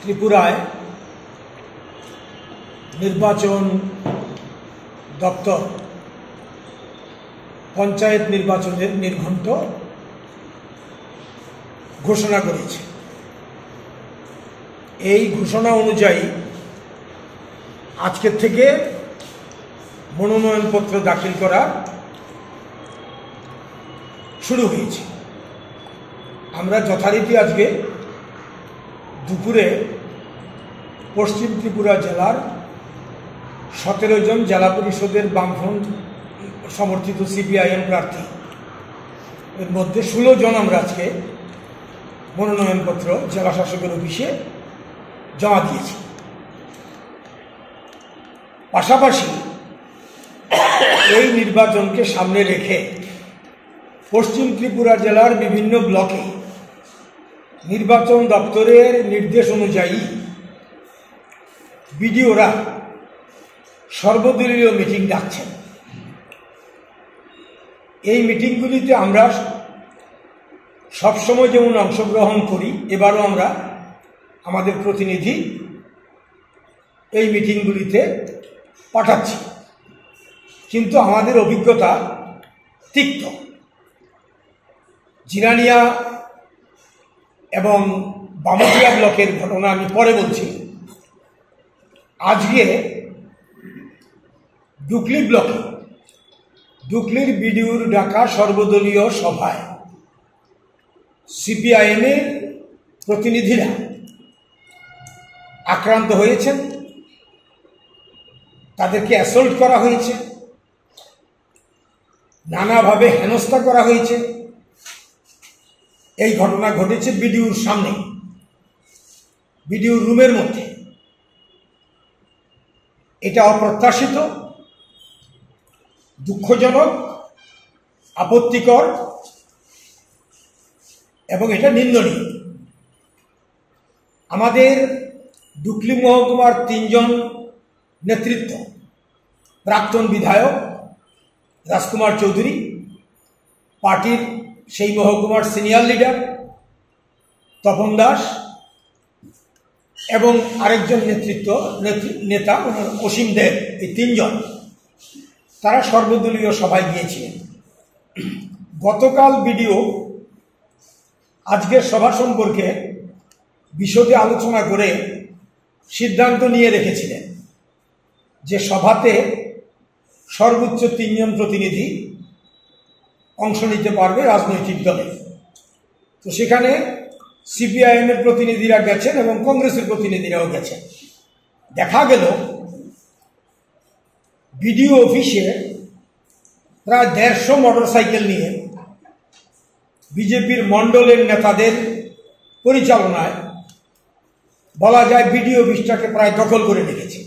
ত্রিপুরায় নির্বাচন দপ্তর পঞ্চায়েত নির্বাচনের নির্ঘণ্ট ঘোষণা করেছে। এই ঘোষণা অনুযায়ী আজকের থেকে মনোনয়নপত্র দাখিল করা শুরু হয়েছে। আমরা যথারীতি আজকে দুপুরে পশ্চিম ত্রিপুরা জেলার 17 জন জেলা পরিষদের বামফ্রন্ট সমর্থিত সিপিআইএম প্রার্থী এর মধ্যে 16 জন আমরা আজকে মনোনয়নপত্র জেলা শাসকের অফিসে জমা দিয়েছি। পাশাপাশি এই নির্বাচনকে সামনে রেখে পশ্চিম ত্রিপুরা জেলার বিভিন্ন ব্লকে নির্বাচন দপ্তরের নির্দেশ অনুযায়ী বিডিওরা সর্বদলীয় মিটিং ডাকছেন। এই মিটিংগুলিতে আমরা সবসময় যেমন অংশগ্রহণ করি, এবারও আমরা আমাদের প্রতিনিধি এই মিটিংগুলিতে পাঠাচ্ছি। কিন্তু আমাদের অভিজ্ঞতা তিক্ত। জিরানিয়া এবং বামুটিয়া ব্লকের ঘটনা আমি পরে বলছি। আজকে ডুকলি ব্লকে ডুকলির বিডিওর ডাকা সর্বদলীয় সভায় সিপিআইএমের প্রতিনিধিরা আক্রান্ত হয়েছেন, তাদেরকে অ্যাসল্ট করা হয়েছে, নানাভাবে হেনস্থা করা হয়েছে। এই ঘটনা ঘটেছে বিডিওর সামনে, বিডিওর রুমের মধ্যে। এটা অপ্রত্যাশিত, দুঃখজনক, আপত্তিকর এবং এটা নিন্দনীয়। আমাদের ডুকলি মহকুমার 3 জন নেতৃত্ব, প্রাক্তন বিধায়ক রাজকুমার চৌধুরী, পার্টির সেই মহকুমার সিনিয়র লিডার তপন দাস এবং আরেকজন নেতা অসীম দেব, এই 3 জন তারা সর্বদলীয় সভায় গিয়েছিলেন। গতকাল বিডিও আজকের সভা সম্পর্কে বিশদে আলোচনা করে সিদ্ধান্ত নিয়ে রেখেছিলেন যে সভাতে সর্বোচ্চ 3 জন প্রতিনিধি অংশ নিতে পারবে রাজনৈতিক দলে। তো সেখানে সিপিআইএমের প্রতিনিধিরা গেছেন এবং কংগ্রেসের প্রতিনিধিরাও গেছেন। দেখা গেল বিডিও অফিসে প্রায় 150 মোটরসাইকেল নিয়ে বিজেপির মণ্ডলের নেতাদের পরিচালনায় বলা যায় বিডিও অফিসটাকে প্রায় দখল করে রেখেছে।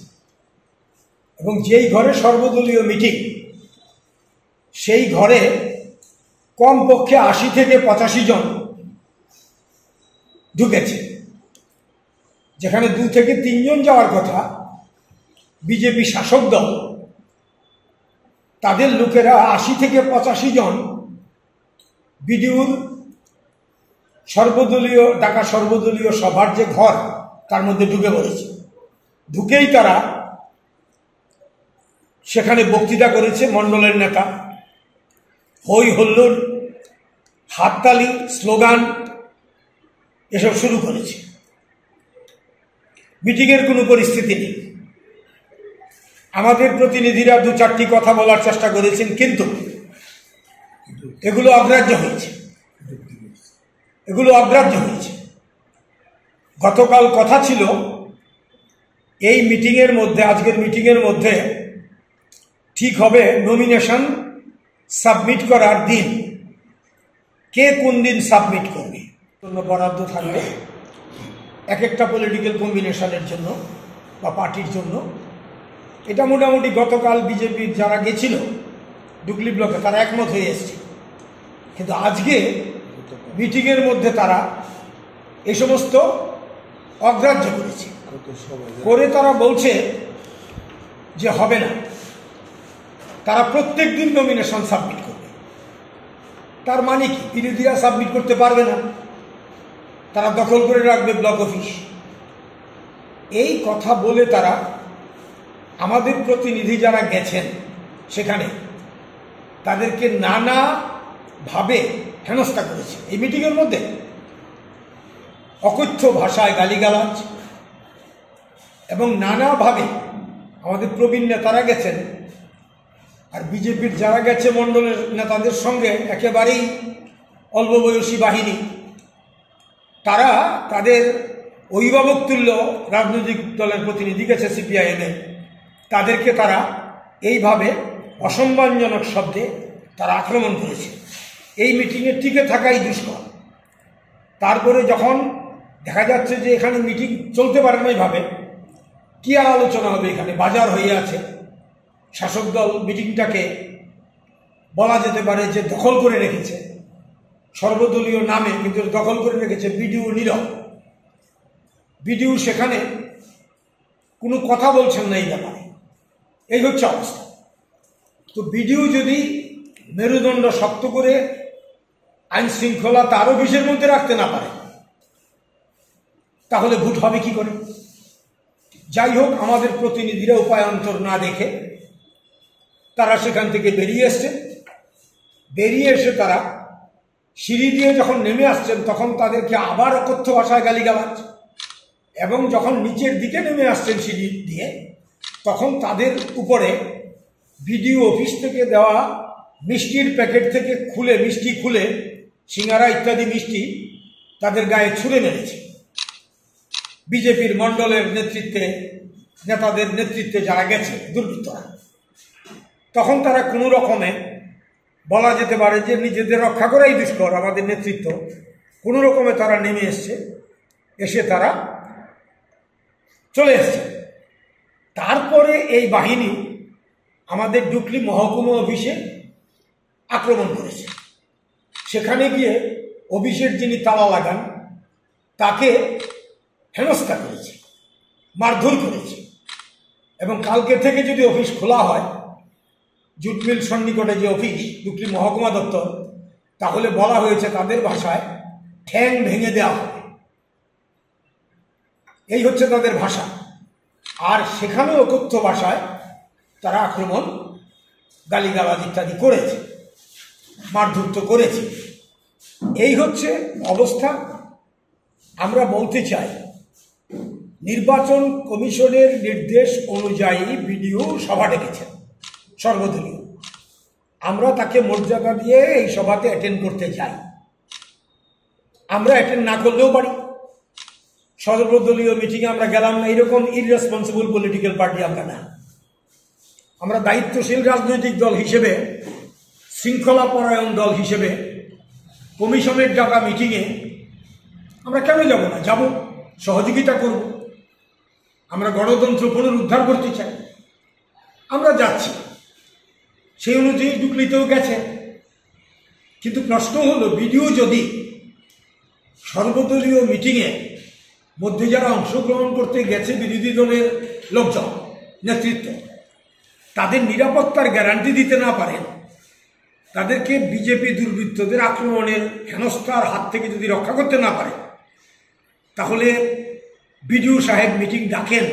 এবং যেই ঘরে সর্বদলীয় মিটিং, সেই ঘরে কমপক্ষে 80 থেকে 85 জন ঢুকেছে। যেখানে 2 থেকে 3 জন যাওয়ার কথা, বিজেপি শাসক দল তাদের লোকেরা 80 থেকে 85 জন বিডিওর ডাকা সর্বদলীয় সভার যে ঘর, তার মধ্যে ঢুকে পড়েছে। ঢুকেই তারা সেখানে বক্তৃতা করেছে। মণ্ডলের নেতা হই হল্লোড়, হাততালি, স্লোগান এসব শুরু করেছে। মিটিংয়ের কোনো পরিস্থিতি নেই। আমাদের প্রতিনিধিরা 2-4টি কথা বলার চেষ্টা করেছেন, কিন্তু এগুলো অগ্রাহ্য হয়েছে। গতকাল কথা ছিল এই মিটিংয়ের মধ্যে, আজকের মিটিংয়ের মধ্যে ঠিক হবে নমিনেশন সাবমিট করার দিন। কে কোন দিন সাবমিট করবে জন্য বরাদ্দ থাকবে এক একটা পলিটিক্যাল কম্বিনেশনের জন্য বা পার্টির জন্য। এটা মোটামুটি গতকাল বিজেপির যারা গেছিল ডুকলি ব্লকে তারা একমত হয়ে এসছে। কিন্তু আজকে মিটিংয়ের মধ্যে তারা এই সমস্ত অগ্রাহ্য করেছে। করে তারা বলছে যে হবে না, তারা প্রত্যেক দিন নমিনেশন সাবমিট করবে। তার মানে কি? বিরোধীরা সাবমিট করতে পারবে না, তারা দখল করে রাখবে ব্লক অফিস। এই কথা বলে তারা আমাদের প্রতিনিধি যারা গেছেন সেখানে তাদেরকে নানাভাবে হেনস্থা করেছে। এই মিটিংয়ের মধ্যে অকথ্য ভাষায় গালিগালাজ এবং নানাভাবে আমাদের প্রবীণ নেতারা গেছেন, আর বিজেপির যারা গেছে মণ্ডলের নেতাদের সঙ্গে একেবারেই অল্প বয়সী বাহিনী, তারা তাদের অভিভাবক তুল্য রাজনৈতিক দলের প্রতিনিধি গেছে সিপিআইএমে, তাদেরকে তারা এইভাবে অসম্মানজনক শব্দে তারা আক্রমণ করেছে। এই মিটিংয়ে টিকে থাকাই দুষ্কর। তারপরে যখন দেখা যাচ্ছে যে এখানে মিটিং চলতে পারে না, এইভাবে কী আর আলোচনা হবে, এখানে বাজার হয়ে আছে, শাসক দল মিটিংটাকে বলা যেতে পারে যে দখল করে রেখেছে সর্বদলীয় নামে, কিন্তু দখল করে রেখেছে বিডিও নীরব। বিডিও সেখানে কোনো কথা বলছেন না এই ব্যাপারে, এই হচ্ছে অবস্থা। তো বিডিও যদি মেরুদণ্ড শক্ত করে আইন শৃঙ্খলা তার অফিসের মধ্যে রাখতে না পারে, তাহলে ভোট হবে কি করে? যাই হোক, আমাদের প্রতিনিধিরা উপায়ান্তর না দেখে তারা সেখান থেকে বেরিয়ে এসছে। বেরিয়ে এসে তারা সিঁড়ি দিয়ে যখন নেমে আসছেন তখন তাদেরকে আবার অকথ্য ভাষায় গালিগালাজ, এবং যখন নিচের দিকে নেমে আসছেন সিঁড়ি দিয়ে তখন তাদের উপরে বিডিও অফিস থেকে দেওয়া মিষ্টির প্যাকেট থেকে মিষ্টি খুলে সিঙ্গারা ইত্যাদি মিষ্টি তাদের গায়ে ছুঁড়ে মেরেছে। বিজেপির মণ্ডলের নেতৃত্বে, নেতাদের নেতৃত্বে যারা গেছে দুর্বৃত্তরা, তখন তারা কোনো রকমে বলা যেতে পারে যে নিজেদের রক্ষা করাই দুষ্কর। আমাদের নেতৃত্ব কোনো রকমে তারা নেমে এসে তারা চলে এসছে। তারপরে এই বাহিনী আমাদের ডুকলি মহকুমা অফিসে আক্রমণ করেছে। সেখানে গিয়ে অফিসের যিনি তালা লাগান তাকে হেনস্থা করেছে, মারধর করেছে, এবং কালকে থেকে যদি অফিস খোলা হয়, জুট মিল সন্নিকটে যে অফিস ডুকলি মহকুমা দপ্তর, তাহলে বলা হয়েছে তাদের ভাষায় ঠ্যাং ভেঙে দেওয়া হবে। এই হচ্ছে তাদের ভাষা। আর সেখানে অকথ্য ভাষায় তারা আক্রমণ, গালিগালাজ ইত্যাদি করেছে, মারধর তো করেছে। এই হচ্ছে অবস্থা। আমরা বলতে চাই, নির্বাচন কমিশনের নির্দেশ অনুযায়ী বিডিও সভা ডেকেছেন সর্বদলীয়। আমরা তাকে মর্যাদা দিয়ে এই সভাতে অ্যাটেন্ড করতে চাই। আমরা অ্যাটেন্ড না করলেও পারি। সর্বদলীয় মিটিংয়ে আমরা গেলাম না, এরকম ইররেসপন্সিবল পলিটিক্যাল পার্টি আমরা না। আমরা দায়িত্বশীল রাজনৈতিক দল হিসেবে, শৃঙ্খলাপরায়ণ দল হিসেবে কমিশনের ডাকা মিটিংয়ে আমরা কেন যাব না? যাব, সহযোগিতা করব। আমরা গণতন্ত্র পুনরুদ্ধার করতে চাই, আমরা যাচ্ছি। সেই অনুযায়ী ডুকলিতেও গেছে। কিন্তু প্রশ্ন হলো, বিডিও যদি সর্বদলীয় মিটিংয়ে মধ্যে যারা অংশগ্রহণ করতে গেছে বিরোধী দলের লোকজন, নেতৃত্ব, তাদের নিরাপত্তার গ্যারান্টি দিতে না পারেন, তাদেরকে বিজেপি দুর্বৃত্তদের আক্রমণের হেনস্থার হাত থেকে যদি রক্ষা করতে না পারে, তাহলে বিডিও সাহেব মিটিং ডাকেন